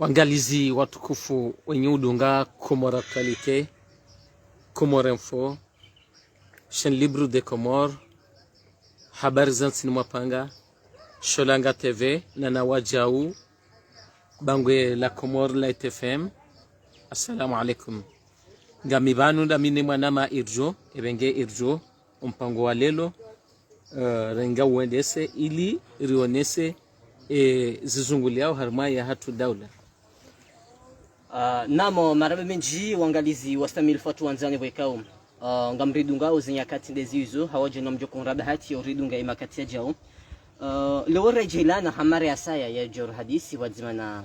Wangalizi watukufu wenye udunga Comore Actualité, Comore Info, Chaîne Libre de Comore, habari za nchini Mwapanga, Sholanga TV na Nawajau, Bangwe la Comore Light FM. Assalamu alaikum. Ngamibanu da mine mwanama irjo, ebenge irjo, mpango wa lelo, renga uendese ili rionese zizunguliao harma ya hatu daula. Namo marabe menji wangalizi wastamil fatu wanzani wekao ngamridunga uzinyakati ndezizo hawaje namjoko nraba hati yoridunga imakati ya jao lewore jilana hamare asaya ya jor hadisi wadzimana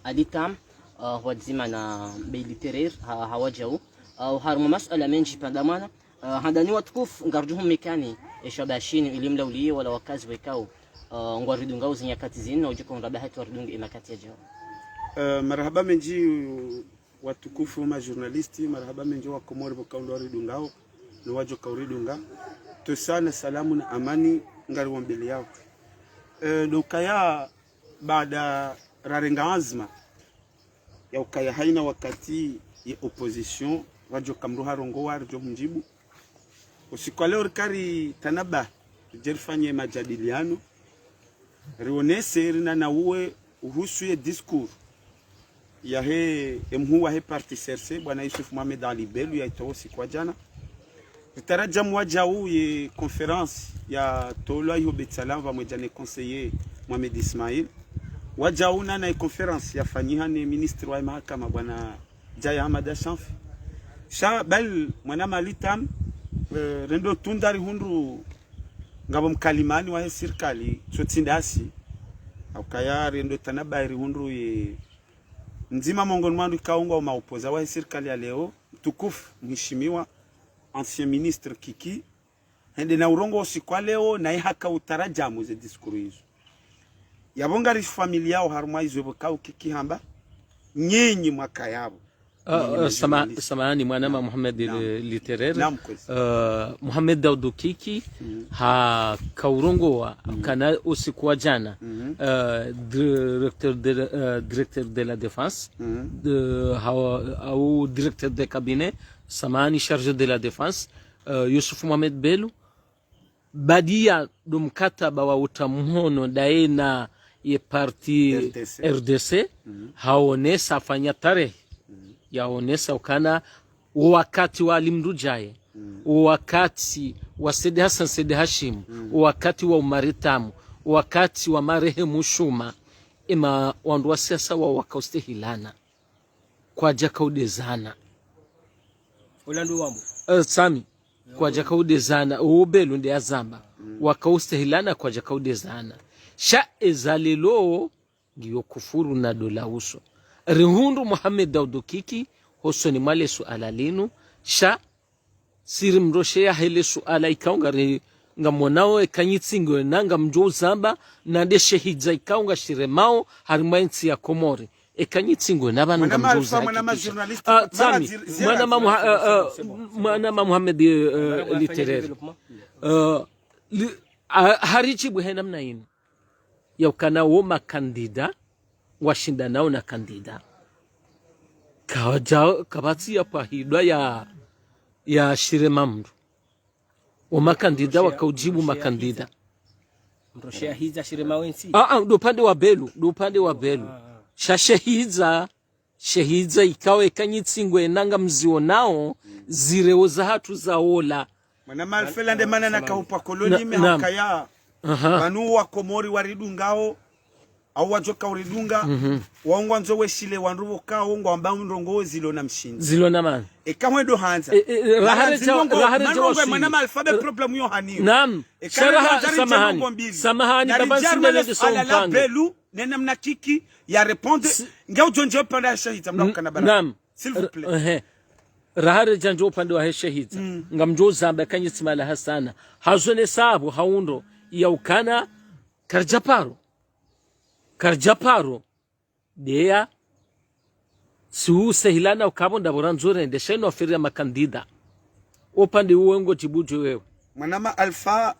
alitam wadzimana beiliterer hawajao harma masala menji pandamana handani watukufu ngarjuhum mikani eshabashini ilimlauliye wala wakazi wekao ngwaridunga uzinyakati zini na ujoko nraba hati waridunga imakati ya jao. Marhaba menji watukufu ma journalisti, marhaba menji wa Komori bokaundo waridungao na wajo kauridunga tosana salamu na amani ngari wambele yao. Ukaya baada rarenga azma ya ukaya haina wakati ya opposition wajo kamruha rongo warjo mjibu usiku leo rikari tanaba jerifanye majadiliano rionese rina na uwe uhusu ye discours ya he mhuwa he parti serse bwana Yusuf Mohamed Ali Belu ya itosi kwa jana taraja mwaja huu ye conference ya tolo ayo betsalam va mwejane conseiller Mohamed Ismail waja una na conference ya fanyiha ni ministre wa mahakama bwana Jaya Hamada Shanfi sha bal mwana malitam rendo tundari hundru ngabo mkalimani wa serikali tsotindasi ukaya rendo tanabairi hundru ye nzima mongoni mwandu kaunga maupoza wa serikali ya leo mtukufu mheshimiwa ancien ministre Kiki hende na urongo usikwa leo na haka utarajamu ze diskuru hizo yabonga ri familia yao haruma hizo bokao Kiki hamba nyenyi mwaka yabo samahani mwanama Muhammad Literer Muhammad Daud Kiki ha kaurongo kana usiku wa jana directeur de la défense au directeur de cabinet samahani chargé de la défense Yusuf Mohamed Belu badia dumkataba wa utamuhono daena ye parti RDC haonesa afanya tarehe yaonesa ukana wakati wa Alimrujaye wakati wa Said Hassan Said Hashim wakati wa Umaritamu wakati wa marehemu Shuma ima wandu wa siasa wa wakaustehilana kwa jakaudezana ulandu wambu sami kwa jakaudezana ubelu ndi azamba wakaustehilana kwa jakaudezana sha ezalelo ngiyo kufuru na dola uso rihundu Muhammad Daud Kiki hosoni male suala linu sha siri mroshe ya hele suala ikaunga ngamonao ekanyitsingo nanga mjo zamba na de shehidza ikaunga shiremao harimainsi ya Komori ekanyitsingo nabana ngamjo zamba mwana Muhammad Literer harichi buhena mna inu yaukana woma kandida washinda nao na kandida kabati ya pahidwa ya shiremamdu woma kandida wakaujibu makandida mroshea hiza shiremawensi do pande wa Belu shehiza ikawe kanyitsingwe nanga mzio nao zireo za hatu za ola mwana malfela ndemana na kaupa koloni mehakaya wanu wa Komori waridungao au wajoka uridunga waongwa nzowe shile wanruvo ka ongo amba ndongo zilo na mshinzi zilo na man kamwe do hanza rahare mwana malfabe problem yo hani naam samahani baba simele de son la Belu nena mna Kiki ya répondre ngao jonjo panda shahita mnakana bara naam s'il vous plaît rahare janjo pande wa shahita ngamjo zamba kanyitsimala hasana hazone sabu haundo ya ukana karjaparo deya su sehilana ukabonda boranzure ndesheno afiria makandida opande uwengo tibujo wewe mwanama alfa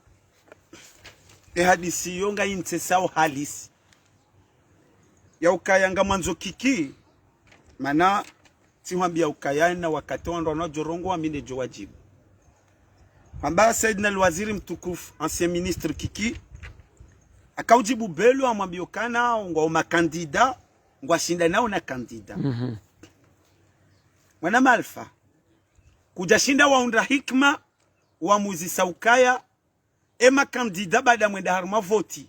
hadisi yonga intesao halisi ya ukaya nga mwanzo kiki mana tiwambia ukaya na wakati wando wanajorongo amine jo wajibu kwamba Saidna al-Waziri mtukufu ancien ministre kiki akaujibu belu amwambia kana ngo makandida ngo shinda nao na kandida mwana malfa kuja shinda waunda hikma wa muzisa ukaya ema kandida baada mwenda haruma voti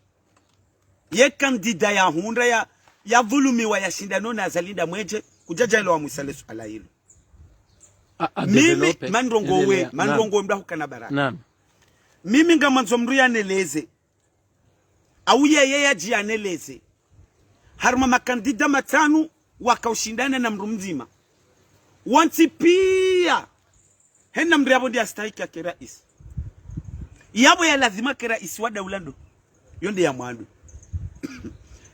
ye kandida ya hunda ya volumiwa ya shindano na zalinda mweje kujaja ilo wa musale suala hilo mimi mandrongo mda hukana baraka naam mimi nga manzo mru ya neleze au yeye yaji ya neleze haruma makandida matanu wakaushindana na mru mzima wanti pia hena mru yabo ndi astahiki ya kerais yabo ya lazima kerais wa daulando yonde ya mwandu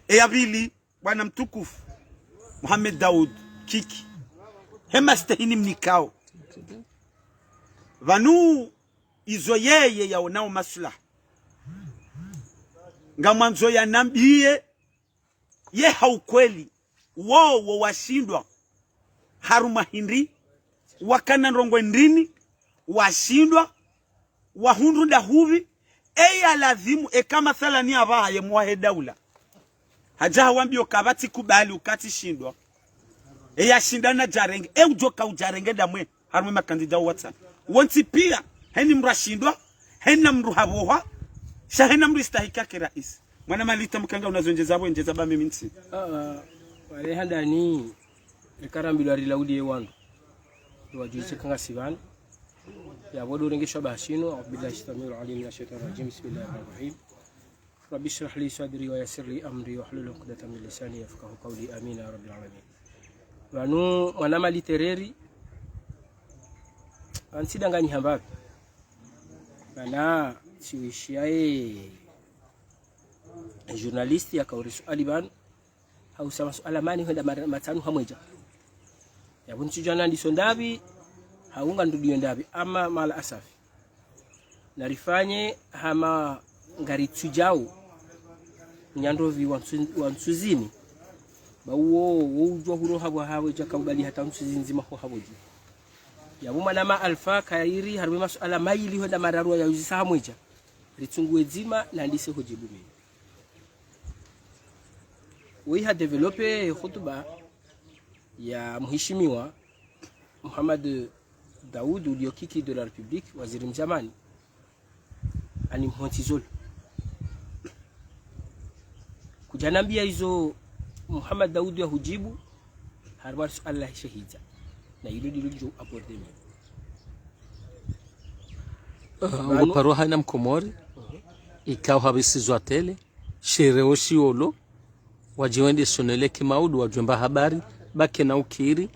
ya pili bwana mtukufu Mohamed Daud Kiki hema stahini mnikao vanu izo yeye yaonao maslaha nga mwanzo ya nambie ye haukweli wo washindwa haruma hindi wakana nrongo ndini washindwa wahundu nda huvi eya lazimu kama thalani abaye mwahe daula haja wambio kabati kubali ukati shindwa eya shindana jarenge ujoka ujarenge damwe haruma makandida watsa wanti pia heni mrashindwa hena mruhaboha shahena mristahika kerais mwana malita mkanga unazonjeza abo njeza ba mimi nti wale handani ikarambilwa ari laudi ewandu wajuze kanga sivana ya bodo rengesha bashino billahi samir alim na shaitan rajim bismillahirrahmanirrahim rabbi shrah li sadri wa yassir li amri wa hlul 'uqdatam min lisani yafqahu qawli amin ya rabbil alamin wanu mwanama litereri ansidangani hambapi bana siwishiae journaliste akaurisu aliban hausa masuala mani henda matanu hamweja yabunchi jana ndisondabi haunga ndudio ndabi ama mala asafi narifanye hama ngari tujau nyandovi wansuzini bawo wujwa huro habwa hawe jakabali hata nsuzini nzima ho haboji yabuma nama alfa kairi harbe masuala maili henda mararua ya uzisa hamweja ritungu ezima na ndise hojibu mimi we ha develope khutba ya mheshimiwa Mohamed Daoud Uliokiki de la République waziri mzamani ani mhontizol kujanambia hizo Mohamed Daoud ya hujibu harbar Allah shahida na yule dilio aborde mimi ngoparo haina mkomori ikao habisizwa tele shereo shiolo wajiwende sonele kimaudu wajomba habari bake na ukiri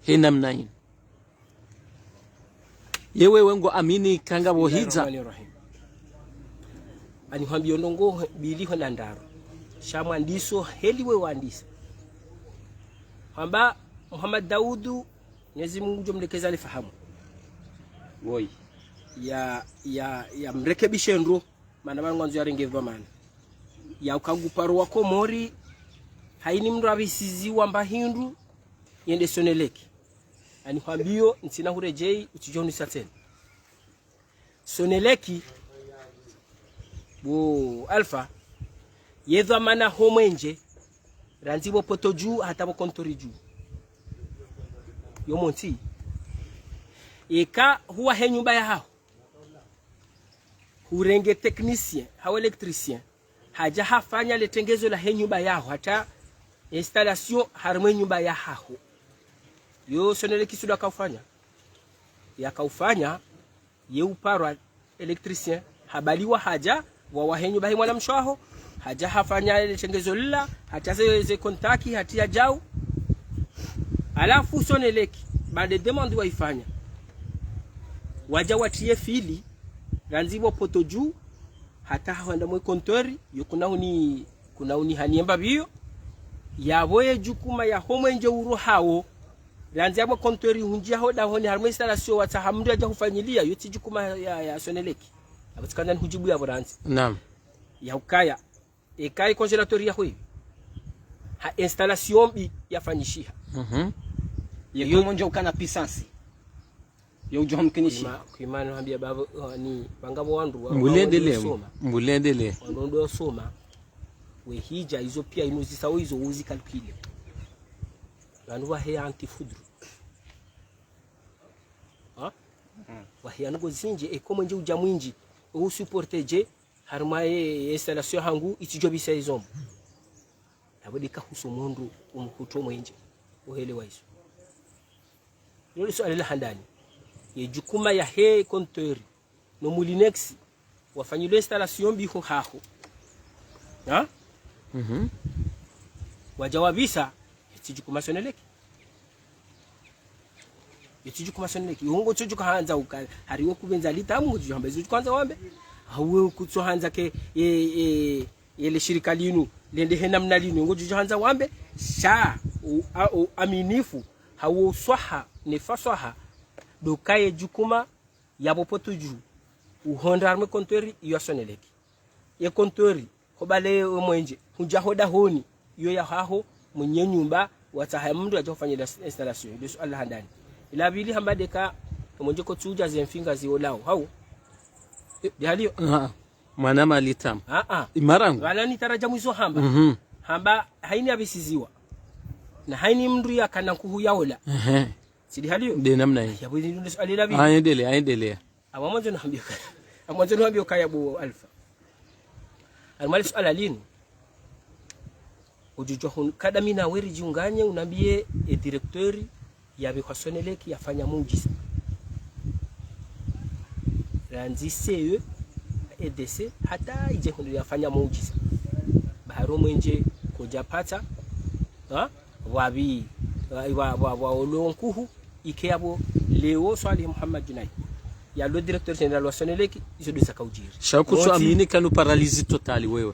hena mnaini yewe wengo amini kanga bohiza ani hambio ndongo biliho na ndaro shamwa ndiso heliwe wandisa hamba Mohamed Daoud Mwenyezi Mungu jomlekeza alifahamu woi ya mrekebishe ndro maana mwanzo yarengeva maana ya ukaguparo wako mori haini mndu abisiziwa mbahindu yende soneleki ani hambio ntina hurejei utijoni sateni soneleki bo alfa yedha mana homwenje ranzibo potoju hatabo kontori ju yomonti eka huwa henyumba ya hao hurenge technicien hao electricien haja hafanya letengezo la henyumba yao hata installation harmwe nyumba ya hao yo soneleki suda kaufanya yakaufanya ye uparwa electricien habaliwa haja wa wahenyu bahi mwana mshwaho haja hafanya ile tengezo lila hata ze kontaki hatia jau alafu soneleki baada demand waifanya waja watie fili ranzibo potoju hata hawanda mwe kontori kuna uni haniemba biyo yaboye jukuma ya homwenje uru hao ranzibo kontori hunjia hoda honi harmo installation wata hamdu aja hufanyilia yoti jukuma ya soneleki abatikana hujibu ya boranzi naam ya ukaya ekai congelatori ya hui ha installation bi yafanyishiha Yeko monje ukana pisansi. Yo ujua mkinishi. Kuimana hambia babo ni bangabo wandu. Mbulendele. Wanondo soma. We hija hizo pia inuzisao hizo uzi kalkile. Wanu wahe antifudru. Wahe anugo zinje ekomo nje uja mwinji. Usuporteje harumaye installation hangu itijobisa izombo. Abudika husumundu umukuto mwenje. Uhelewa hizo. Yole swali la handani. Ye jukuma ya he compteur no mulinex wafanyile installation biho haho. Ha? Wajawabisa yitijukuma soneleki. Yitijukuma soneleki. Yongo tujuka hanza ukali. Hariwo kubenza litamu tujamba izo kwanza wambe. Hawe kutso hanza ke yele shirika linu lende hena mnalinu ngo juhanza wambe sha aminifu hawo swaha ne faswaha dokaye jukuma yabopotuju uhonda arme kontori iyo soneleki ye kontori hobale mwenje hunja hoda honi iyo ya haho mwenye nyumba wataha mndu ajofanya installation ndio Allah handani ila bili hambade ka mwenje ko tuja zemfinga ziolao hao dihalio mwana malitam imarangu wala ni taraja mwizo hamba hamba haini abisiziwa na haini mndu ya kana kuhu yaola sidi halio de namna hii ya budi ndio swali la bi aendelea amamwanzo naambia kaya amwanzo naambia kaya bu alfa almali swala lini ujujo kada mina weri jiunganye unambie directori ya bikwasoneleki yafanya muujiza ranzise EDC hata ije kundi yafanya muujiza baharo mwenje kujapata wabi wa olonkuhu ikeabo leo swali Muhammad Junaid ya lo directeur général wa Soneleki izo dosa kaujiri shakucho amini kanu paralysis totali wewe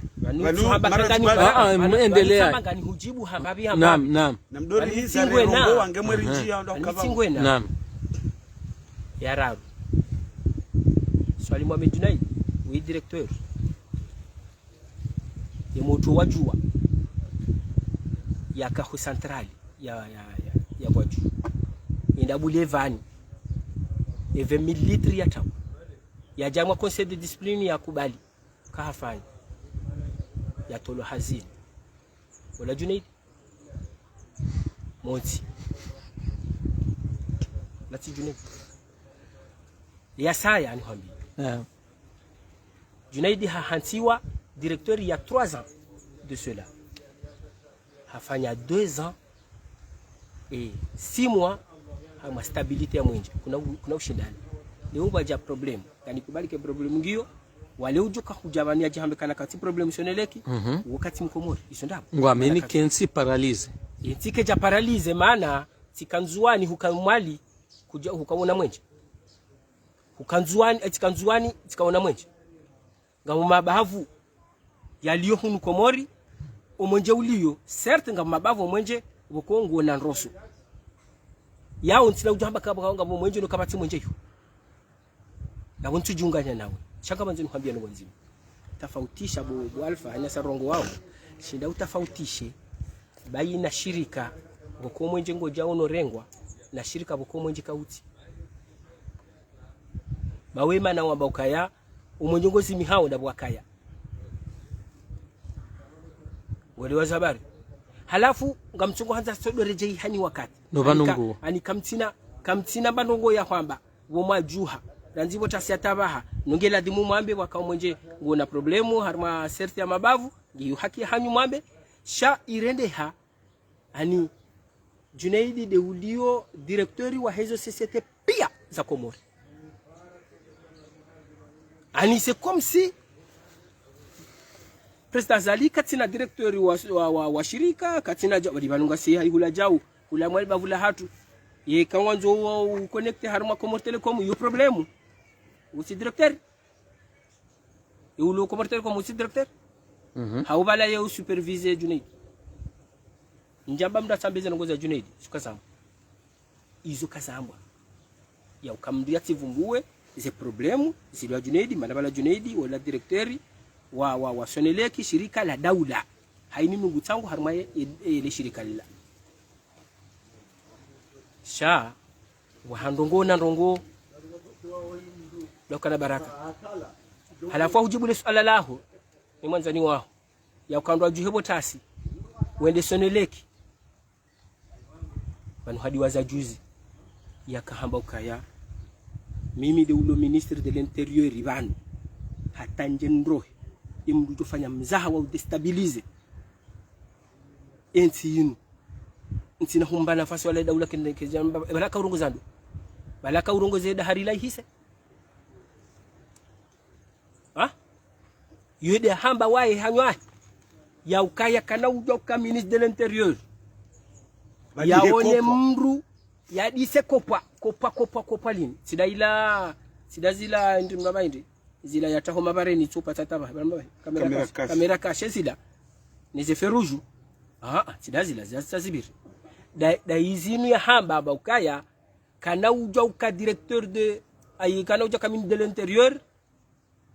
endelea ngani hujibu hambabi hamba naam namdori hizi rongo wangemwerijia ndo kava naam ya rabu swali Muhammad Junaid we directeur ye moto wajua ya kahu centrali ya waju indabule vani e 20,000 litri ya tabu ya jamwa conseil de discipline ya kubali kahafanya ya tolo hazini wala Junaid moti lati Junaid ya saya ni hambi Junaid hantiwa directeur il y a 3 ans de cela. Hafanya 2 ans et 6 mois hama stabilité ya mwenje. Kuna ushindani. Leo baja problem. Yani kubali ke problem ngio wale ujuka hujabania jihambe kana kati problem soneleki wakati mkomori isondapo. Ngwameni kensi paralyze. Yetike ja paralyze maana tikanzuani hukamwali kuja hukaona mwenje. Hukanzuani etikanzuani tikaona mwenje. Ngamu mabavu yaliyo hunu komori omwenje uliyo certes ngamu mabavu omwenje bokongo na nroso yao ntila ujamba kaba ngamu mwenje no kabati mwenje yo na wontu junganya nawe changa manzi nikwambia no nzima tofautisha bo alfa ina sarongo wao shinda utafautishe baina shirika boko mwenje ngoja ono rengwa na shirika boko mwenje kauti bawema na wabakaya umwenye ngozi mihao na bwakaya wale wa zabari halafu ngamchungo hanza sodo rejei hani wakati no banungu ani kamtina banungo ya kwamba woma juha nanzibo tasiatabaha nongela dimu mwambe wakao mwenje ngona problemu harma serti ya mabavu ngiyu haki hanyu mwambe sha irende ha ani Junaid de ulio directeur wa hizo societe pia za Komori. Ani c'est comme si President Zali katina directeur wa shirika katina balunga si hula jau hula mwelba vula hatu ye kanwanzo wa connecte haruma Comor Telecom yo problemu usi directeur e ulo Comor Telecom usi directeur haubala ye superviser Junaid njamba mda sambeze ngoza Junaid sukasamba izo kasamba ya ukamndia tivumbuwe ze problemu zilwa Junaid manabala Junaid wala directeur wa Soneleki shirika la daula haini nungu tangu harma ile shirika lila sha wahandongo na ndongo dokana baraka halafu hujibu ile swala lahu ni mwanzani wao ya ukandwa juhebo tasi wende soneleki banu hadi waza juzi ya kahamba ukaya mimi de ulo ministre de l'intérieur Ivan hata njenrohe imdu tufanya mzaha wa destabilize enti yinu ntina humba nafasi wala daula kende balaka urongo zando balaka urongo zeda harila hise yede hamba wae hanywa ya ukaya kana ujoka ministre de l'intérieur ya one mru ya dise kopa lini sida zila ndi mbabaindi zila yataho mabareni tupa tataba kamera kashe zila nize feruju sida zila zazibiri da izinu ya hamba baukaya kana ujoka directeur de ay kana ujoka ministre de l'intérieur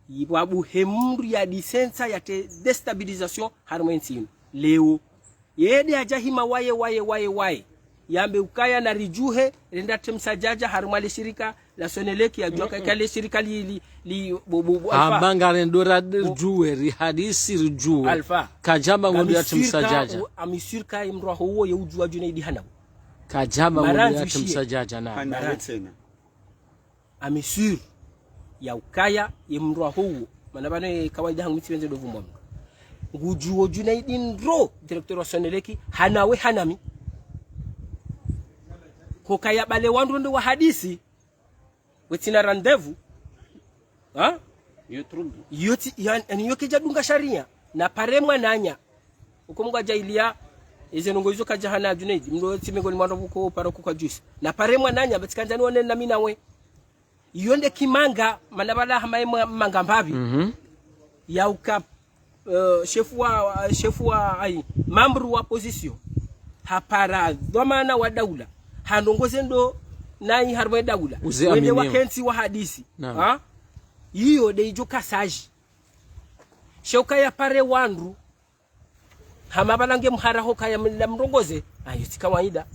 yibabu hemru ya disensa ya te destabilisation harmonisation leo yede ajahima waye yambe ukaya na rijuhe renda temsajaja harumali shirika la soneleki ya juaka kale shirika li alfa bangare ndora juwe ri hadisi rijuwe alfa kajama ngondo ya temsajaja amisirka imro huo ya ujua junaidi hana kajama ngondo ya temsajaja na amisir ya ukaya imro huo manabane kawaida hangu mitiwenze dovu mwamu ngujuo junaidi ndro directeur wa soneleki hanawe hanami kokaya bale wandu ndo wa hadisi wetina randevu yoti yani yokeja dunga sharia na paremwa nanya ukomga jailia izenongo hizo kaja hana Junaid mndo timengoni mwando buko paroko kwa juice na paremwa nanya batikanjani one na mina we yonde kimanga manabala hamaye manga mbavi ya uka chefu wa ai mambru wa position hapara dhamana wa daula handongoze ndo nai harwe daula wende wakensi wa hadisi hiyo de ijoka saji shoka ya pare wandu hamabalange mhara hoka ya mrongoze ayo si kawaida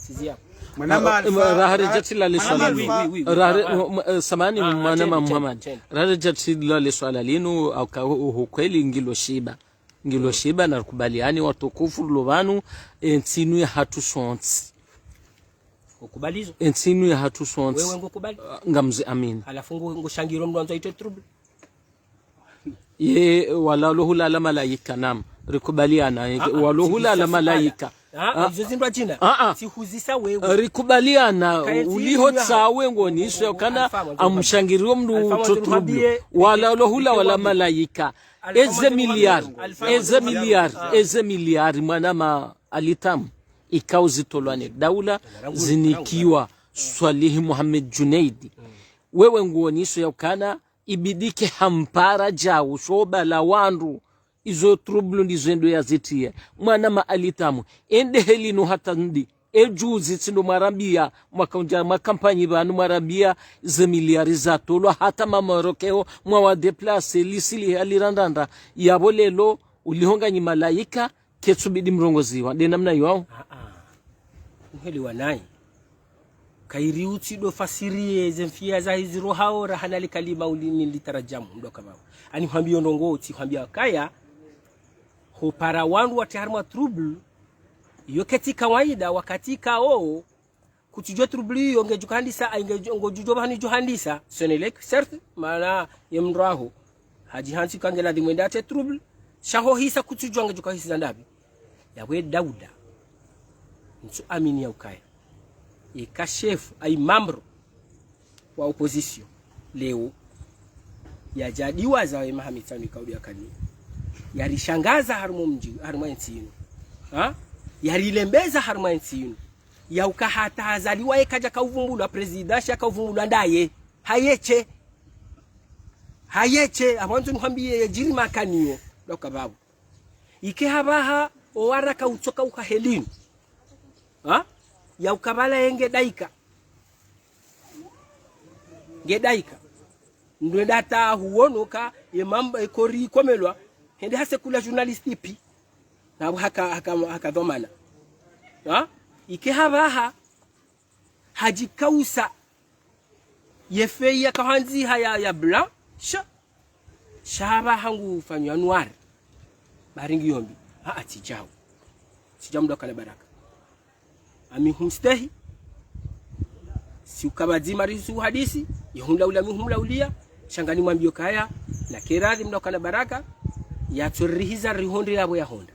sizia rahari jatila li swala samani mwana Muhammad rahari jatila li swala linu au kweli ngilo shiba na kubaliani watukufu lovanu ensinu ya hatu sonti ukubalizo ensinu ya hatu sonti wewe ngokubali ngamze amin alafu ngoshangiro mwanzo ite trouble ye wala lohula la malaika nam rikubaliana walohula la malaika hizo zindwa jina si huzisa wewe rikubaliana uliho tsawe ngonisho kana amshangiro mndu trouble wala lohula wala malaika eze miliari mwanama alitamu ikauzi tolwane daula zinikiwa Swalihi Muhammad Junaidi wewe nguonisho ya kana ibidike hampara jao shoba la wandu izo trouble ndizo ndo yazitie mwanama alitamu ende helino hata ndi ejuzi tsindo marambia mwakaunja makampanyi banu marambia ze miliari za tolwa hata mamarokeo mwa deplace lisili alirandanda yabolelo ulihonga ni malaika ketsubidi mrongoziwa de namna yao uheli wanai kairi uti do fasirie zemfia za hiziro haora hanali kalima ulini litarajamu ndoka baba ani hambio ndongo uti hambia kaya hopara wandu watiharma trouble yoketi kawaida wakati kao kutujua trouble hiyo ngejuhandisa ingejujo bani johandisa sonelek certes maana yemraho haji hansi kangela dimwenda ate trouble shaho hisa kutujua ngejuka hisa ndabi yawe dauda nsu amini ya ukaya ikashefu ai mambro wa opposition leo yajadiwa za Mahamitani kaudi akani yarishangaza harmo mji harmo ensino yarilembeza harmo ensino ya ukahata azaliwa ekaja kauvumbula presidensha kauvumbula ndaye hayeche abantu nkwambie jiri makaniyo doka babu ike habaha owaraka utoka ukahelini ya ukabala yenge daika ngedaika ndo data huonoka ye mamba ekori komelwa hende hase kula journalist ipi na haka dhamana ike habaha hajikausa yefeya kahanzi haya ya blanc shaba hangu fanywa noir baringi yombi atijao sijamdo kala baraka ami humstahi si ukabazi marisu hadisi yahumla ulami humla ulia shangani mwambio kaya na keradhi mdo kala baraka ya tsurihiza rihondi yabo ya honda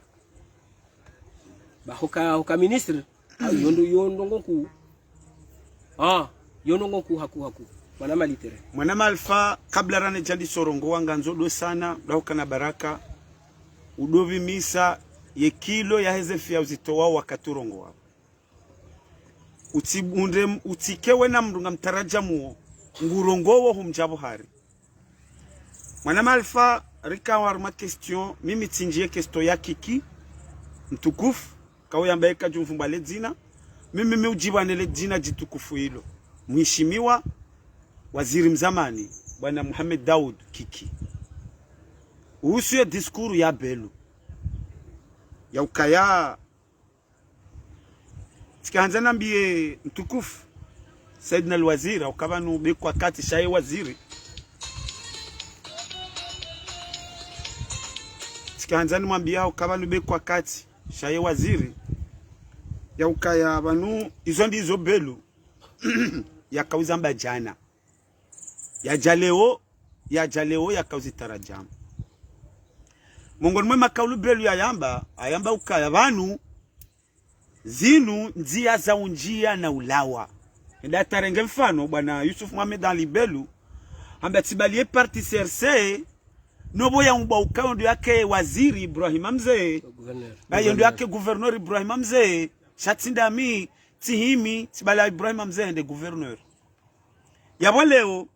bahoka ministre yondo ngoku yondo ngoku haku mwana litere mwana malfa kabla rane jandi sorongo wanga nzodo sana bahoka na baraka udovi misa ye kilo ya hezefi ya uzito wao wakaturongo wao utikewe na mrunga mtaraja muo ngurongowo humjabo hari mwana malfa rika warma question mimi tinjie question ya kiki mtukufu kawe ambaye kajumfumba le dzina mimi ujiwane le dzina jitukufu hilo mheshimiwa waziri mzamani bwana Mohamed Daud Kiki uhusu diskuru ya Bello ya ukaya tikaanza nambie mtukufu Saidna al-Waziri ukabanu bekwa kati shaye waziri tikaanza nimwambia ukabanu bekwa kati shaye waziri ya ukaya banu izo ndizo Bello ya kauza mbajana ya jaleo ya kauzi tarajamu mongoni mwe makaulu Bello ya ayamba ukaya banu zinu njia za unjia na ulawa enda tarenge mfano bwana Yusuf Mohamed Ali Bello amba tibalie parti CRC nobo ya mba ukao ndio yake waziri Ibrahim Mzee ayo ndio yake gouverneur Ibrahim Mzee shatinda mi tihimi tibala Ibrahim Mzee ndio gouverneur yabo leo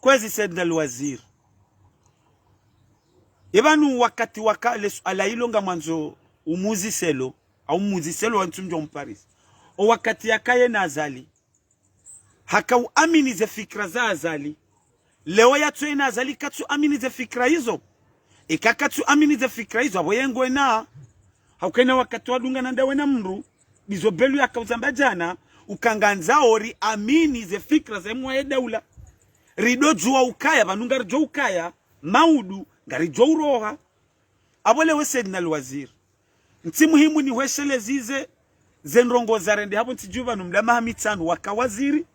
kwezi Saidna al-Waziri ebanu wakati wakale ala ilonga mwanzo umuzi selo au muzi selo wa ntumjo Paris o wakati yakaye na azali hakau aminize fikra za azali leo yatwe na azali katu aminize fikra hizo ikakatu aminize fikra hizo aboyengo na haukena wakati wadunga na ndawe na mru bizo Bello yakauza jana ukanganza ori aminize fikra za mwa daula rido jua ukaya banunga rijo ukaya maudu ngari jo uroha abole we Saidna al-Waziri nti muhimu ni weshele zize zenrongo zarende hapo ntijuba numlama hamitano wakawaziri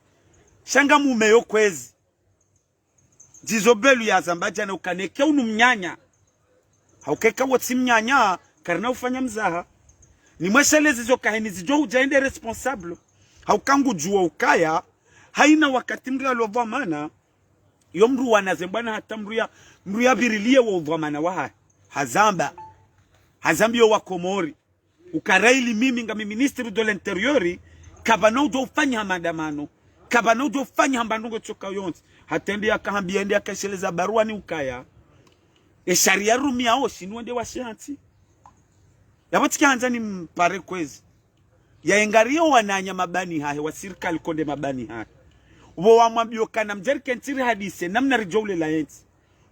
shanga mumeyo kwezi jizo Bello ya zambaja na ukaneke unumnyanya haukeka woti mnyanya karina ufanya mzaha ni mweshele zizo kaheni zijo ujaende responsable haukangu jua ukaya haina wakati mri alova mana yomru wanazembana hata mru ya birilie wa uvamana waha hazambio wa Komori ukaraili mimi nga ministre de l'intérieur kabana ujo ufanya maandamano kabana ujo ufanya mbandungo choka yonzi hatendi akahambia ndi akasheleza barua ni ukaya sharia rumia oshi nwende washanti yabotiki hanza ni mpare kwezi ya engario wananya mabani hahe wa serikali konde mabani hahe ubo wamwambio kana mjerike ntiri hadise namna rijole la yenti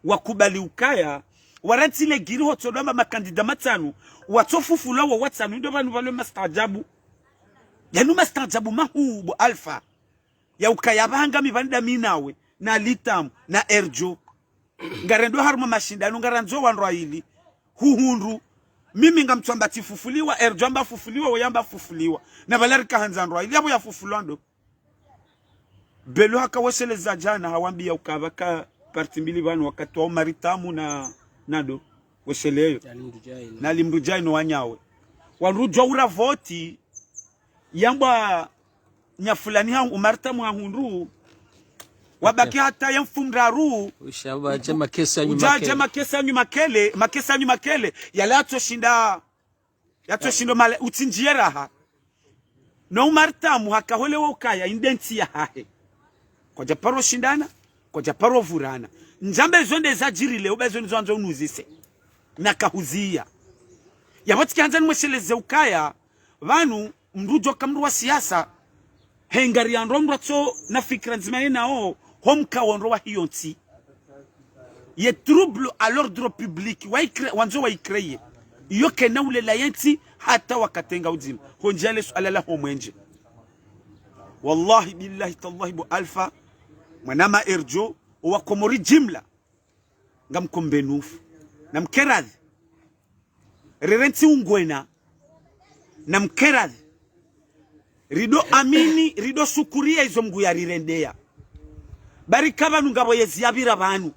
wakubali ukaya waranti le giri hotodamba makandida matanu watofufula wa watanu ndo banu balo mastajabu yanu mastajabu mahubu alfa ya ukaya banga mibanda minawe na litamu na erjo ngarendo haruma mashindano ngaranzo wanro hili huhundu mimi ngamtsamba tifufuliwa erjo amba fufuliwa oyamba fufuliwa na balarika hanzanro hili yabo yafufuliwa ndo Bello hakawesheleza jana hawambia ukavaka parti mbili banu wakati wa maritamu na nado wesheleyo na limrujai no wanyawe wanrujwa ura voti yamba nyafulani hangu maritamu hahundu wabaki hata yamfumraru ushabaje makesa nyuma kele yale atoshinda male utinjieraha no maritamu hakaholewa ukaya indenti ya hahe kwa japaro shindana kwa japaro vurana njambe zonde za jirile ubezo nizonzo unuzise na kahuzia yabotiki hanza nwesheleze ukaya vanu mrujo kamru wa siasa hengari ya nromratso na fikra nzimane nao homka wanrowa hiyonti ye trouble à l'ordre public wanzo wa ikreye yoke na ule la yenti hata wakatenga uzima honjale suala la homwenje. Wallahi billahi tallahi bu alfa mwanama erjo wa komori jimla ngamkombe nufu na mkeradhi rerenti ungwena na mkeradhi rido amini rido sukuria izo mgu ya rirendea barikaba nungabo yeziabira banu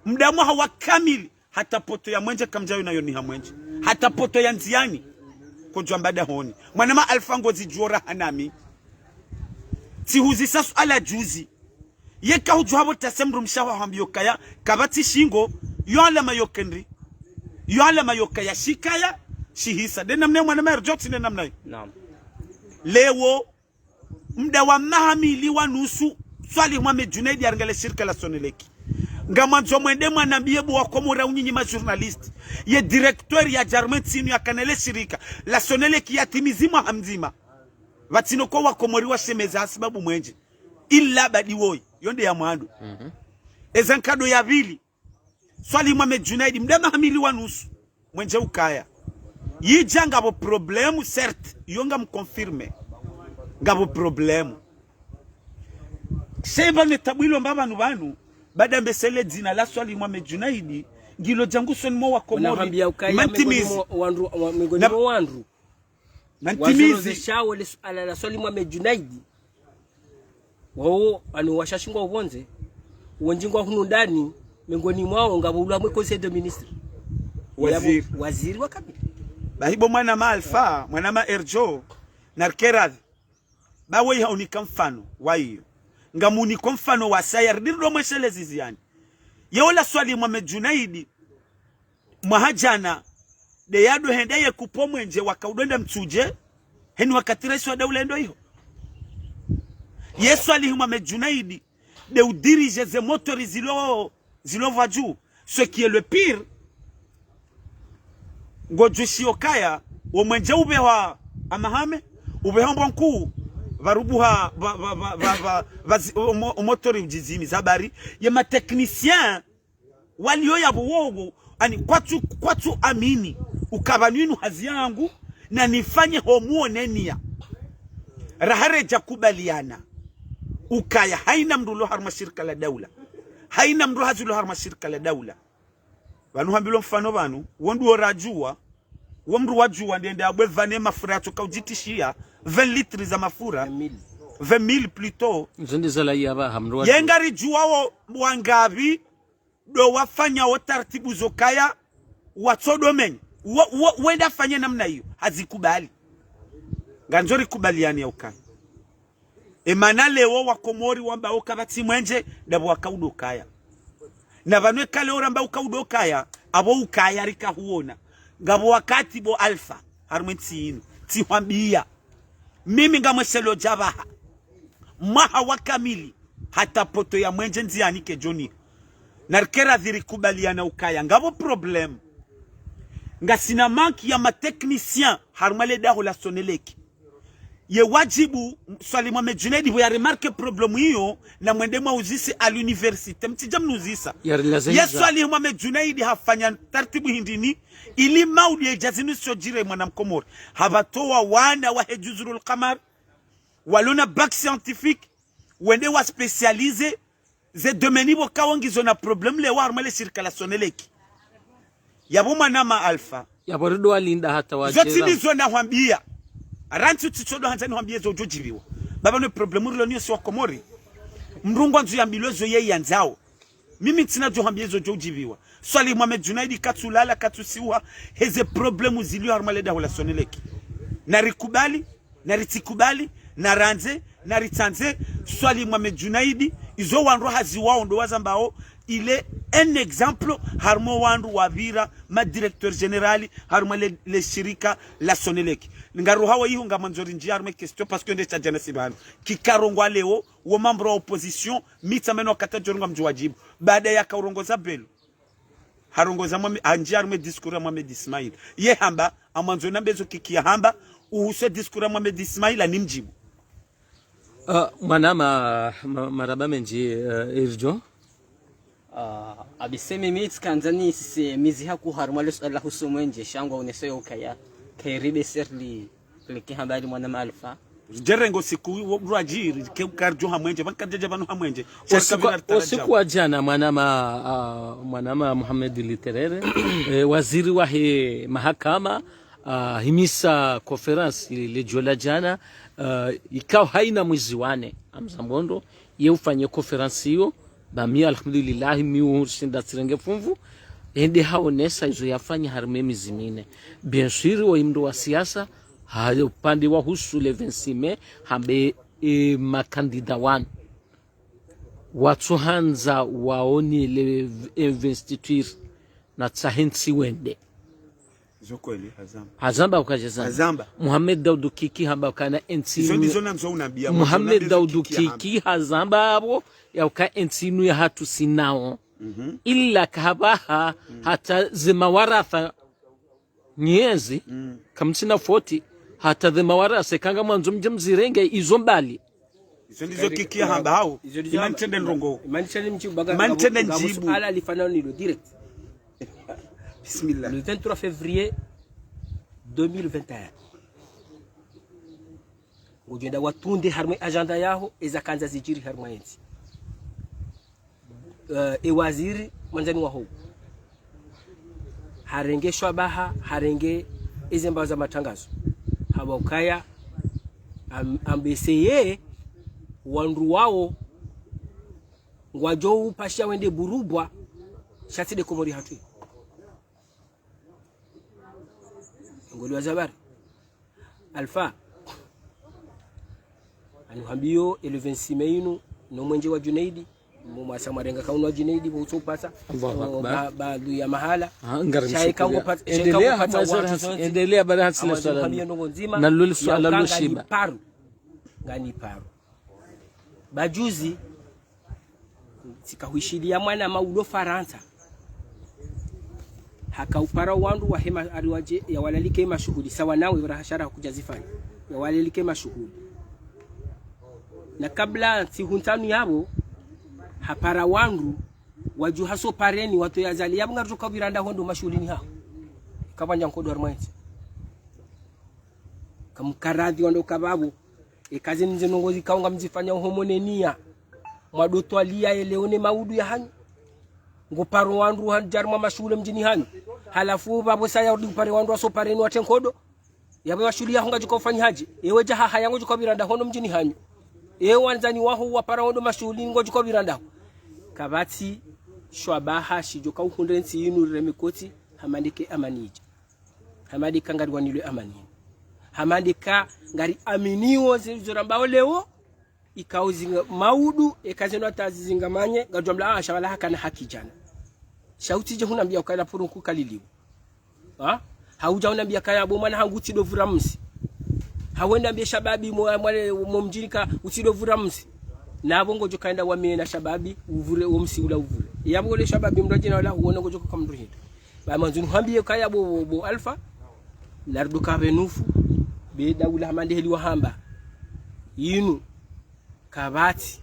mdamu hawa kamili hata poto ya mwenje kamjayo nayo ni hamwenje hata poto ya nziani kujwa mbada honi mwanama alfango zijora hanami tihuzi sasu ala juzi yeka hujwabo tasemru mshawa hambiyokaya kabati shingo yoala mayokendri yoala mayokaya shikaya shihisa dena mne mwanama erjoti nena mnayo naam lewo mda wa mahamili wa nusu swali mwame Junaidi arangale shirika la Soneleki ngamanzo mwende mwanambie bwa komora unyinyi ma journalist ye directeur ya Jarmet sinu ya kanele shirika la Soneleki ya timizima hamzima vatino kwa wakomori wa shemeza sababu mwenje illa badi woi yonde ya mwandu ezankado ya vili swali mwame Junaidi mda mahamili wa nusu mwenje ukaya yija ngabo problemu certes yonga mkonfirme ngabo problemu sheba netabwilo mbaba nubanu bada mbesele dzina la swali mwame Junaidi ngilo jangu soni mo wa komori mantimizi wandu mantimizi shawo le ala la swali mwame Junaidi wao anu washashingwa ubonze wonjingwa hunu ndani mengoni mwao ngabo ulamwe conseil de ministre waziri wa kabila bahibo mwana ma alfa mwana ma erjo narkeradhi bawe haunika mfano wa hiyo ngamuni kwa mfano wa sayar dirdo mweshele ziziani yeola swali mwame Junaidi mwahajana de yadu hendeye kupomwe nje wakaudonda mtuje heni wakatira isu wa daula endo hiyo yesu alihi mwame Junaidi de udirije ze motori zilo vaju ce qui est le pire ngojushi okaya omwenje ubewa amahame ubehombo nkuu varubuha motori ujizimi zabari ye ma technicien walio yabo wogo ani kwatu amini ukabanwinu hazi yangu na nifanye homuonenia rahareja kubaliana ukaya haina mrulo harma shirika la daula haina mrulo hazulo harma shirika la daula vanu hambilo mfano vanu wondu orajua womru wajua ndende abwe vane mafura toka ujitishia 20 litres za mafura 20,000 plutôt nzindi zala yaba hamru yengari juwao wangavi do wafanya wotaratibu zokaya watsodomenya wenda fanye namna hiyo hazikubali nganzori kubaliani ya ukaya emana lewo wakomori wamba okabati mwenje dabo wakaudokaya na vanwe kale oramba ukaudokaya abo ukaya rika huona ngabo wakati bo alfa harmenti inu tiwambia mimi ngamweselo jabaha maha wakamili hata poto ya mwenje nziani ke joni narkera dhiri kubaliana ukaya ngabo problem ngasina manki ya mateknisien harmale daho la Soneleki ye wajibu swali mwame Junaidi bo ya remarque problemu hiyo na mwende mwa uzisi al universite mtijam nuzisa ye swali mwame Junaidi hafanya tartibu hindini ili maudi ya jazinu sojire mwana mkomori habatoa wana wa hejuzurul qamar waluna bac scientifique wende wa specialize ze domeni bo kawangizo na problem le warmale shirika la Soneleki yabo manama alfa yabo rido alinda hata wajeza zotini zona hwambia arantu tsodo hanzani hwambia zo jojibiwa baba no problemu rilo niyo si wa komori mrungwa nzu ya milozo ye yanzao mimi tina jo hwambia zo jojibiwa swali mwame Junaidi katulala katusiwa heze problemu zilio harmale daho la Soneleki na rikubali na ritikubali na ranze na ritanze swali mwame Junaidi izo wanru hazi wao ndo wazambao ile un exemple harmo wandu wavira ma directeur generali harmo le shirika la Soneleki ngaru hawa hiyo ngamanzori njia harmo question parce que ndeta jana sibano kikarongwa leo wa membre wa opposition mitameno katajoronga mjiwajibu baada ya kaurongoza belo harongoza mwame anjia harmo diskura mwame Ismail ye hamba amanzo nambezo kikia hamba uhuse diskura mwame Ismail ni mjibu manama maraba menji irjo abisemi mit kanzani sisi mizi haku harmalo Allah husumwenje shangwa uneseyo ukaya kairibe serli kliki habari mwana malfa jerengo siku rajiri ke karjo hamwenje bankajeje banu hamwenje usiku wa jana mwanama Mohamed Literere waziri wa mahakama himisa conference ile jola jana ikao haina mwezi wane amzambondo ye ufanye conference hiyo bami alhamdulillah mi ushinda tsirenge fumvu ende haonesa izo yafanya harime mizimine bien sûr wa imdo wa siasa hayo upande wa husu le 26 Mei hambe makandida wan watu hanza waoni le investiture na tsahensi wende zokweli hazamba ukajeza Mohamed Daoud Kiki hamba kana ensinu Mohamed Daoud Kiki hazamba abo ya uka ensinu ya hatu sinao illa kabaha hata zimawarafa nyezi kamsina 40 hata zimawarase kanga mwanzo mzirenge izo mbali izo ndizo Kiki hamba hao imantende ndongo imantende njibu ala lifanao nilo direct. Bismillah. Le 23 février 2021 ujenda watunde harmwe agenda yaho ezakanza zijiri harmwe yenzi waziri mwanzani wa huu harenge shwabaha harenge izemba za matangazo haba ukaya ambeseye wandu wao ngwajo upasha wende burubwa shatide komori hatu ngoli wa zabari alfa anuhambio ele 26 Mei no mwenje wa Junaidi mwasa marenga kaunu wa Junaidi bo utopasa baadhi ya mahala chai kango pata endelea baada sila swala na lulu swala lushiba ngani paru bajuzi sikahuishidia mwana maulo Faransa hakaupara wandu wa hema aliwaje ya walalike mashuhudi sawa nawe rahashara kujazifanya ya walalike mashuhudi na kabla sihuntanu yabo hapara wandu waju haso pareni watu yazali yabo ngatoka biranda hondo mashuhudini hao kabanja nkodo armaiti kamkaradhi wando kababu ekaze nje nongozi kaunga mzifanya homonenia mwadoto alia eleone maudu ya hanyu ngoparo wandu hanjarma mashule mjini hanyu halafu babo saya udipare wandu aso pareni watenkodo yabo mashuli ya honga jikofanya haji ewe jaha hayango jikobiranda hono mjini hanyu ewe wanzani waho wapara hondo mashuli ngo jikobiranda kabati shwabaha shijoka uhundensi yinu remekoti hamandike amanija hamadika ngari wanilwe amani hamadika ngari aminiwo zilizorambao leo ikauzinga maudu ekazeno atazingamanye ngajomla ashabala hakana haki jana shauti je hunambia ukala purunku kaliliwa hauja unambia kaya bomana hanguti dovura msi hawenda ambia shababi mwale mumjirika utidovura msi nabo ngojo kaenda wamena shababi uvure omsi ula uvure yabo le shababi mrajina wala uone ngojo kamruhita ba manzunu hambie kaya bo alfa lardu ka benufu be dawula hamande heli wa hamba yinu kabati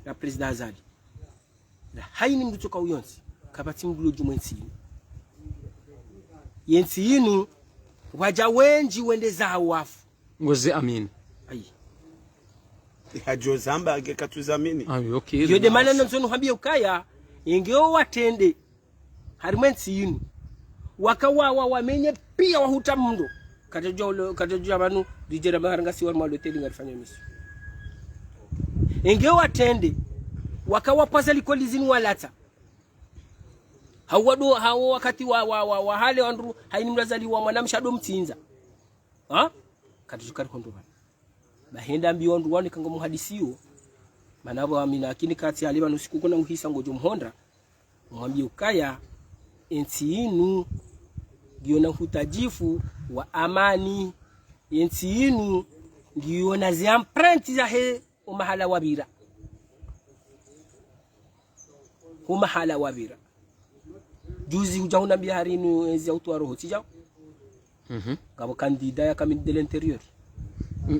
na president Azali na haini mdutoka uyonsi kabati mdulo jumwensi yensi yinu waja wenji wende za wafu ngozi amin ayi hajo zamba akatuzamini okay yo de maneno nsono hambie ukaya ingeo watende harimwensi yinu wakawawa wamenye pia wahuta mndo katajua banu dijera maharanga siwa maloteli ngarifanya misu ingeo watende wakawa pasa likolizini walata hawado hawo wakati wa hale wandu haini mrazali wa mwanamshado mtinza katujukari kondo bana bahenda mbi wandu wani kanga muhadisiyo manabo amina akini kati aliba nusiku kuna uhisa ngojo mhonda mwambie ukaya enti inu giona hutajifu wa amani enti inu giona ziamprenti za he umahala wabira umahala wabira juzi hujahuna biharinu enzi ya utuwa roho tijao kabo kandida ya kamini de l'interieur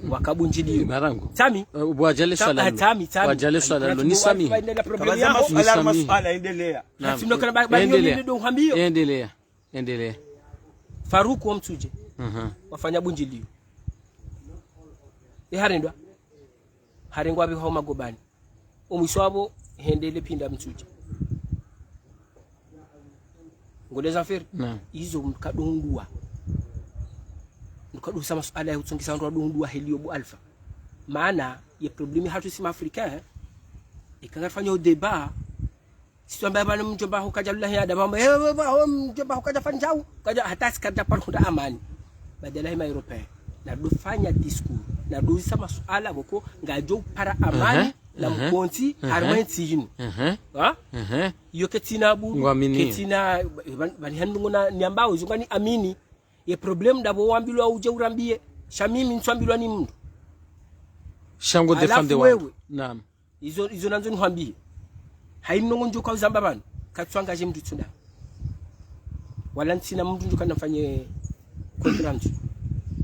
wakabunjiliyo marangu tami wajale swala tami wajale swala ni sami kama za masuala endelea endelea Faruku wa Mtuje wafanya bunjiliyo harendwa harengwa biho magobani umwiswabo hendele pinda Mtuje ngoleza feri hizo mkadungua mkadusa masuala ya utsongisa ndo adungua heliobu alfa maana ya problemi hatu sima Afrika ikangafanya deba sio ambaye bana mjomba hukaja Allah ya daba mjomba hukaja fanjau kaja hata sikata parunda amani badala ya Europe na dofanya discours na doisa masuala boko ngajo para amani la mkonti harmenti yinu yo ketina bu ketina bali handu na niambao zungani amini ye problem dabo wambilwa uje urambie shamimi nswambilwa ni mtu shango defende wangu naam izo nanzo nhwambie hainongo njuka uzamba bana katswanga je mtu tsunda wala ntsina mtu njuka nafanye contract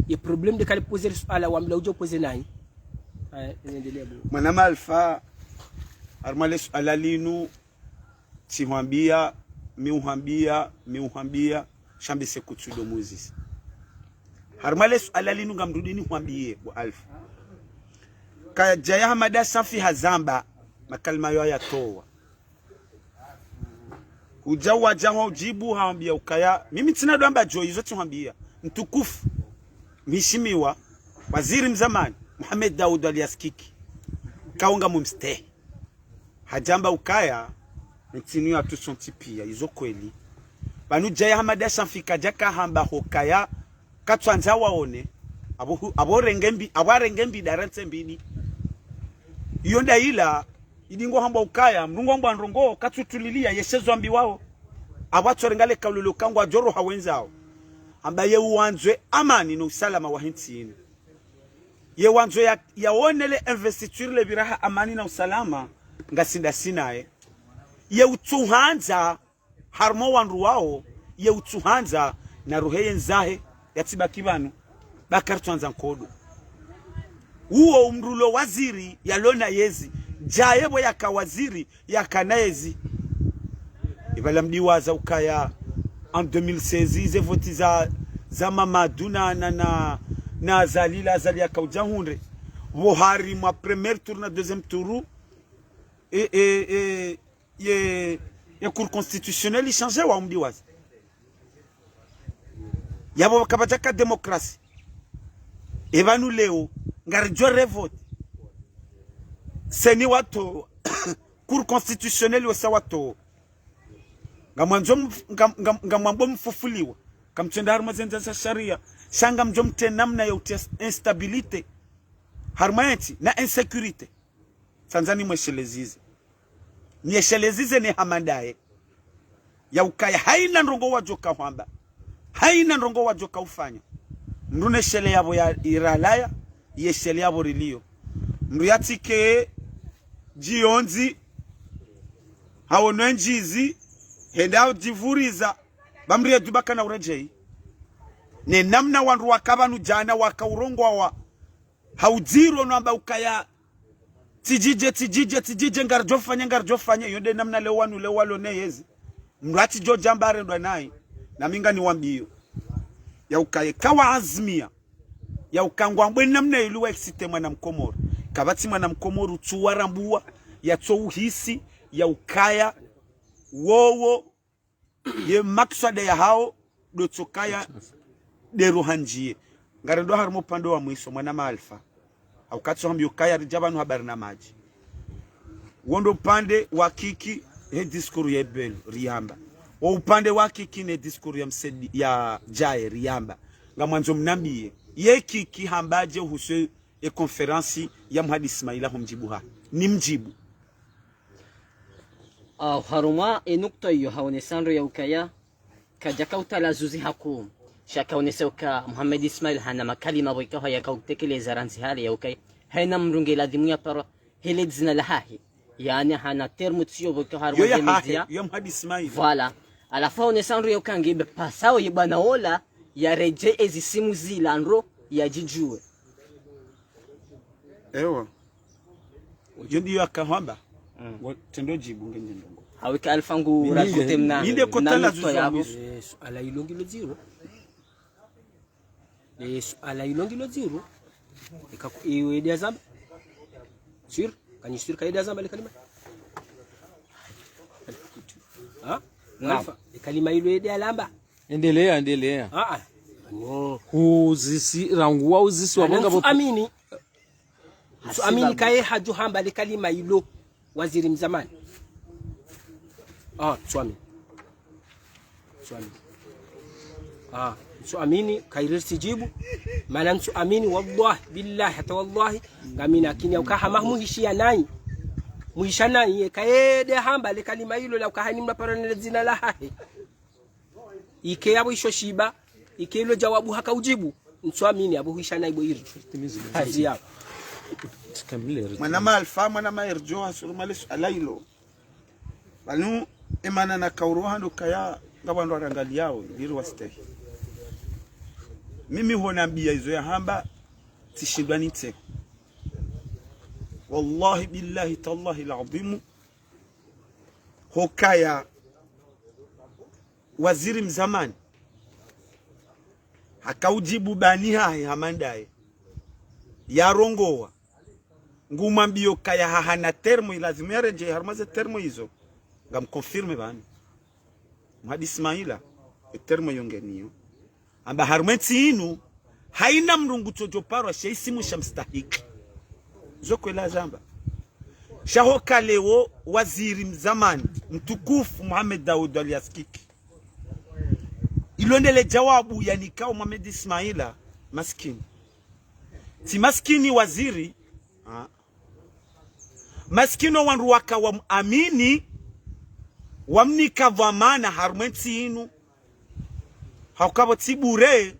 ye problem de kale poser ala wambila uje poser nai endelea bu mwana malfa armales alalinu tihwambia miuhambia shambi se kutudo Moses harmales alalinu ngamrudini hwambie bu alfa kaya jaya hamada safi hazamba makalma yo yatoa ujawa jaho ujibu haambia ukaya mimi tina doamba jo hizo tuhambia mtukufu mheshimiwa waziri mzamani Mohamed Daud Aliaskiki kaunga mumste hajamba ukaya ntinu ya tusonti pia hizo kweli banu jaya hamada safi jaka hamba hokaya katwanza waone abarengembi darante mbili yonda ila idingo hamba ukaya mrungu hamba ndrongo katutulilia yeshezo ambi wao abatorengale kalulu kangwa joro hawenzao amba ye uanzwe amani no salama wa hintini ye wanzwe yaonele investiture le biraha amani na usalama ngasinda sinae ye utuhanza harmo wanru wao ye utuhanza na ruheye nzahe yatiba kibanu bakartwanza nkodo uo umrulo waziri yalona yezi jayebo yakawaziri yakanaezi ibala mdiwaza ukaya en 2016 ze voti za Mamadou na Zalila Azali akaujahunde Buhari mwa premier tour na deuxième tour ya cour constitutionnelle changer wa mdiwaza yabo kabajaka demokrasi ebanu leo ngarjo revote seni wato cour constitutionnelle wasa wato ngamwambo mfufuliwa kamtenda harmazenza za sharia shanga mjomte namna ya instability harmaenti na insecurity Tanzania mweshelezize ni hamandaye ya ukaya haina ndongo wajoka hwamba haina ndongo wajoka ufanya mrune shele yabo ya iralaya yeshele yabo rilio mruyatike jionzi hawonenjizi henda jivuriza bamriye dubaka na urejei ne namna wanru wakabanu jana wakaurongwa wa hauziro namba ukaya tijije ngarjofanya yonde namna leo wanu leo walo ne yezi mrati jo jambare ndo nai na minga ni wambio ya ukaye kawa azmia ya ukangwa mbwe namna iluwa exite mwana mkomoro kabati mwana mkomoro tuwarambua ya touhisi ya ukaya wowo ye makswada ya hao dotokaya de ruhanjie ngarendo harmo pando wa mwiso mwana malfa au katso hambi ukaya rijabanu habari na maji wondo pande wa kiki he diskuru ya bel riamba wa upande wa kiki ne diskuru ya msedi ya jae riamba ngamwanzo mnambie ye kiki hambaje huswe e konferansi ya Mhadi Ismaila humjibuha ni mjibu haruma enukta iyo haonesandro ya ukaya kajaka utalazuzi hakum shaka oneseuka Muhammad Ismail hana makalima boika haya kautekeleza ranzi hali ya ukaya haina mrunge ladhimu ya para hele dzina lahahi yani hana termu tsiyo boika haruma ya media ya Mhadi Ismail voilà alafa onesandro ya ukange be pasao yibana ola ya reje ezi simu zila nro ya jijue ewa ndio akahamba tendo jibu ngenye ndongo hawika alfangu rajote mna ninde kotala yabo ala ilongilo zero ala ilongilo zero iwede azamba sir kanishir kaida azamba ile kalima Alfa kalima iwede alamba endelea no uzisi rangua uzisi wabonga bo amini so amini kae haju hamba ile kalima ilo waziri mzamani swami so amini kairir sijibu maana so amini wallahi billahi hata wallahi ngamina kinya ukaha mahmuhishia nai muhishana ye kaede hamba le kalima hilo la ukahani mnaparana zina la hahe ike yabo isho shiba ike hilo jawabu hakaujibu so amini abo hishana ibo iri hazi yao mwana malfa mwana maerjo asurumale alailo banu emana na kauroha ndo kaya ngabandu arangaliao ndiri wastehi mimi honambia hizo ya hamba tishindwani nte wallahi billahi tallahi alazim hokaya waziri mzamani hakaujibu bani hai hamandaye yarongoa ngumambio kaya hahana termo lazima yareje harmaze termo hizo ngamkonfirme bani Mhadi Ismaila termo yongeniyo amba harumenti inu haina mrungu tojoparwa sheisimu shamstahiki zoko ila zamba shahoka leo waziri mzamani mtukufu Muhammad Daud Aliaskiki ilondele jawabu yanikao Muhammad Ismaila maskini si maskini waziri maskino wanruwaka wa amini wamnika vamana harumenti inu haukabo tibure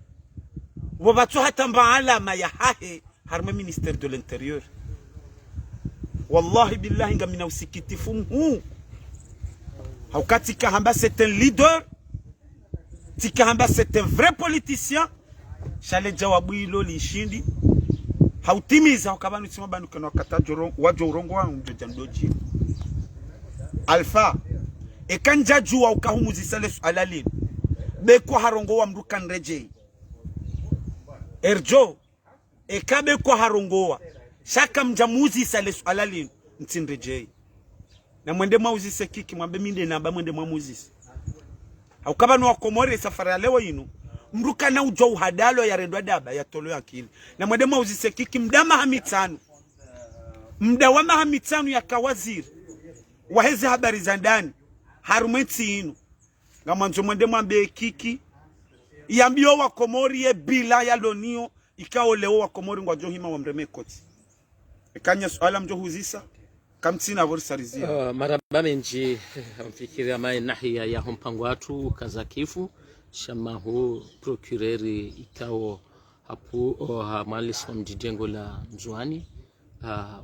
wabatu hata maalama ya hahe harma ministère de l'intérieur wallahi billahi ngamina usikitifu huu haukati kahamba c'est un leader tikahamba c'est un vrai politicien shale jawabu hilo lishindi hautimiza ukabanu tsima banu kana katajo wajo urongo wangu mjoja ndoji alfa ekanja jua ukahumuzi sale alalini beko harongo wa mrukan rejei erjo ekabe ko harongoa shaka mjamuzi sale alalini ntinrejei na mwende mauzi sekiki mwambe minde namba mwende mwamuzi haukaba no Komore safari ya leo inu mruka na ujo uhadalo ya redwa daba ya tolo akili na mwende mauzi sekiki mdama hamitano mdawama hamitano ya kawaziri wahezi habari za ndani harumenti inu ngamanzo mwende mwambe kiki yambio wa Komori ye bila ya lonio ikao leo wa Komori ngwa johima wa mreme koti ekanya swala mjo huzisa kamtina vorsarizia maraba menji mfikiri ama nahia ya mpango watu kazakifu shama hu procureri ikao hapo hamali som jijengo la Mzwani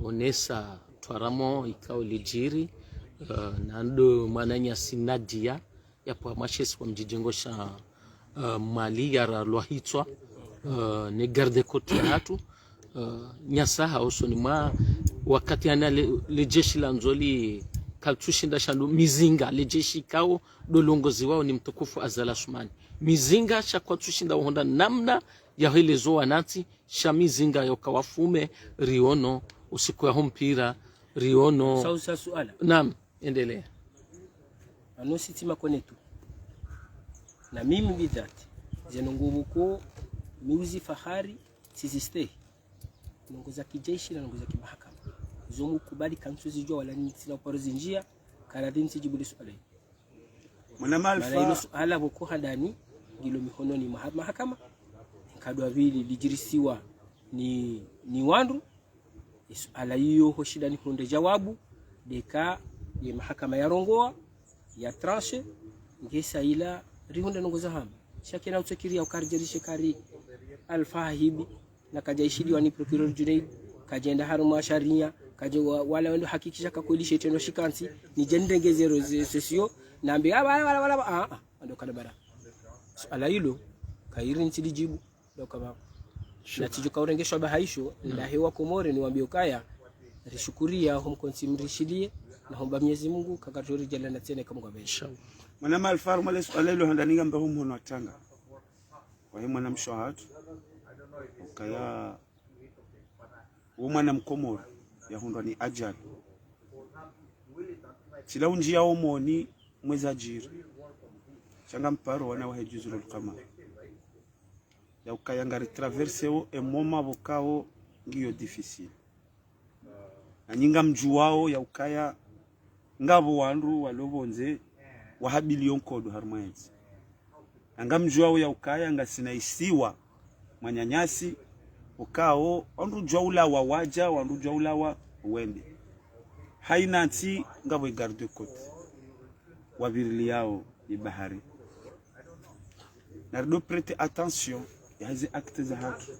onesa twaramo ikao lijiri nando mwananya sinadia yapo amashesi kwa mjijengo sha mali ya lwahitwa ne garde côte hatu nyasaha usoni mwa wakati ana le jeshi la Nzoli kaltushinda shandu mizinga le jeshi kao dolongozi wao ni mtukufu Azala Sumani mizinga shakwa tushinda honda namna ya hile zoa nati shamizinga yokawafume riono usiku ya mpira riono sausa suala naam endelea anositima konetu na mimi bidati zenongubu ko miuzi fahari siziste nongoza kijeshi na nongoza kimahakama zomu kubali kansu zijua wala nini sina parozi njia karadini sijibu swala mwana malfa hilo swala boko hadani ngilo mihononi mahakama kadwa vili lijirisiwa ni wandu swala hiyo hoshida ni honde jawabu deka ya mahakama ya rongoa ya tranche ngesa ila rihonda nongoza hamba shakena utekiria ukarjerishe kari alfahibi na kajaishidi wani procureur Junaid kajenda haruma sharia kaje wala wendo hakikisha kakulisha tendo shikansi ni jendenge zero sesio naambi wala ando kana bara ala hilo kairi ntijibu ndo kama na tijuka urengesho bahaisho la hewa Komore ni wambio kaya rishukuria hum konsimrishilie na homba Mwenyezi Mungu kakaturi jala na tena kama gabesha mwana malfaru male swalelo handaniga mbaho mhono atanga kwa hiyo mwana mshahadu kaya mwana mkomoro ya hundwa ni ajali chila unjia omoni mwezi ajiri changa mparo wana wahejuzuru kama ya ukayangari traverseo emoma bokao ngiyo difficile na nyinga mjuwao ya ukaya ngabo wandu walobonze wahabilion kodo harmaezi anga mjuwao ya ukaya ngasinaisiwa mwanyanyasi ukao wandu jwaula wawaja wandu jwaula wa wende haina nti ngabo garde côte wabirili yao ni bahari nardo prêter attention ya hizi acte za haki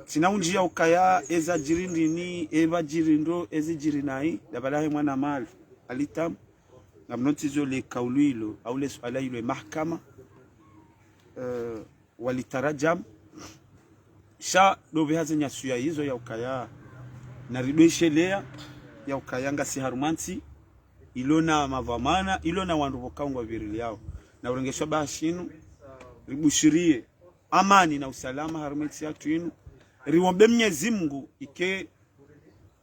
sina unjia ukaya eza jirindini eba jirindo ezi jirinai dabalahi mwana mal alitam ngamnotizo le kauluilo au le swala ile mahkama walitarajam sha dobe hazi nyasuya hizo ya ukaya na ridweshelea ya ukayanga si harumansi ilona mavamana ilona wandu vokangwa virili yao na urengesha bashinu ribushirie amani na usalama harumeti ya tuinu riwombe Mwenyezi Mungu ike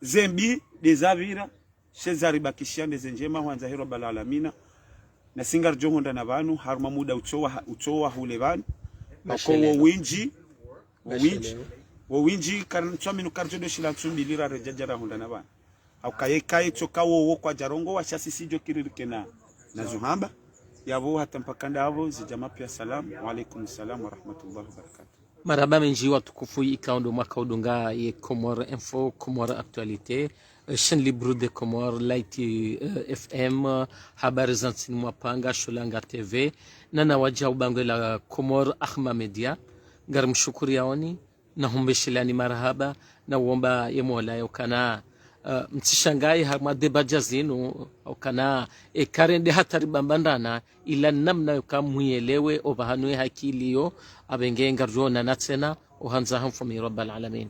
zembi dezavira shezari bakishia ndezenjema wanza hiro balalamina na singar jongonda na banu haruma muda uchowa hule banu bako winji karantswaminu karjodo shilatsumbi lira rejajara honda na banu aukayekai chokawo wo kwa jarongo wa shasisijo kiririke na zuhamba yavo hata mpakanda avo zijama pia salamu wa alaikum salam wa rahmatullahi wa barakatuh. Maraba menji watukufu ikaondo mwaka udunga ye Comore Info, Comore Actualité, chaîne libre de Comore, Laiti FM, habari za nchini Mwapanga, Shulanga TV, na nawaja ubangwe la Comore Ahma Media, garimshukuri yaoni, na humbeshilani marahaba, na uomba ye mola yokana mtishangai harma debaja zinu okana karende hatari bambandana ila namna yokamuyelewe obahanwe hakiliyo abenge ngarjona natsena ohanza hamfumi rabbal alamin.